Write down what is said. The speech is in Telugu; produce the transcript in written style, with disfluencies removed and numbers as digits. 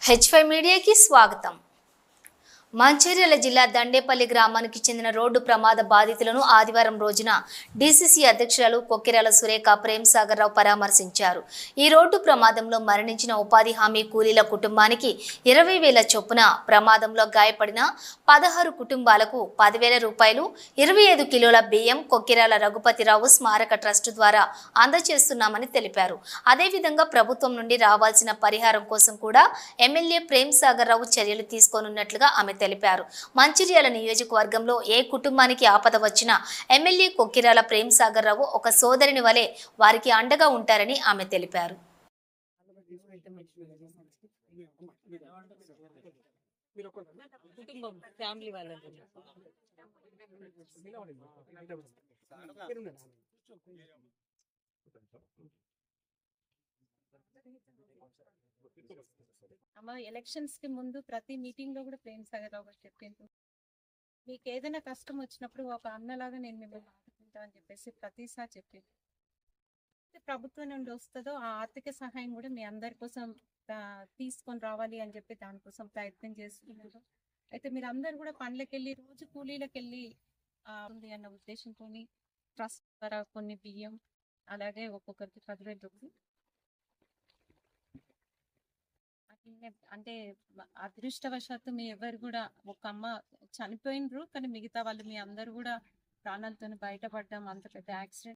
H5 మీడియాకి స్వాగతం. మంచిర్యాల జిల్లా దండేపల్లి గ్రామానికి చెందిన రోడ్డు ప్రమాద బాధితులను ఆదివారం రోజున డీసీసీ అధ్యక్షురాలు కొక్కిరాల సురేఖ ప్రేమ్సాగర్రావు పరామర్శించారు. ఈ రోడ్డు ప్రమాదంలో మరణించిన ఉపాధి హామీ కూలీల కుటుంబానికి 20,000 చొప్పున, ప్రమాదంలో గాయపడిన 16 కుటుంబాలకు 10,000 రూపాయలు, 25 కిలోల బియ్యం కొక్కిరాల రఘుపతిరావు స్మారక ట్రస్టు ద్వారా అందజేస్తున్నామని తెలిపారు. అదేవిధంగా ప్రభుత్వం నుండి రావాల్సిన పరిహారం కోసం కూడా ఎమ్మెల్యే ప్రేమ్సాగర్రావు చర్యలు తీసుకోనున్నట్లుగా ఆమె తెలిపారు. మంచిర్యాల నియోజకవర్గంలో ఏ కుటుంబానికి ఆపద వచ్చినా ఎమ్మెల్యే కొక్కిరాల ప్రేమ్సాగర్రావు ఒక సోదరుని వలె వారికి అండగా ఉంటారని ఆమె తెలిపారు. అమ్మ ఎలక్షన్స్ కి ముందు ప్రతి మీటింగ్ లో కూడా ప్రేమ్సాగర్రావు గారు చెప్పిండ్రు, మీకు ఏదైనా కష్టం వచ్చినప్పుడు ఒక అన్నలాగా నేను మిమ్మల్ని ఆదుకుంటా అని చెప్పేసి ప్రతిసారి చెప్పిండ్రు. ప్రభుత్వం నుండి వస్తుందో ఆ ఆర్థిక సహాయం కూడా మీ అందరి కోసం తీసుకొని రావాలి అని చెప్పి దానికోసం ప్రయత్నం చేస్తున్నారు. అయితే మీరు అందరు కూడా పనులకు వెళ్ళి రోజు కూలీలకు వెళ్ళి ఉంది అన్న ఉద్దేశంతో ట్రస్ట్ ద్వారా కొన్ని బియ్యం, అలాగే ఒక్కొక్కరికి 10,000 రూపాయలు, అంటే అదృష్టవశాత్తు మీ ఎవరు కూడా ఒక అమ్మ చనిపోయినరు, కానీ మిగతా వాళ్ళు మీ అందరు కూడా ప్రాణాలతో బయటపడ్డాం. అంత పెద్ద యాక్సిడెంట్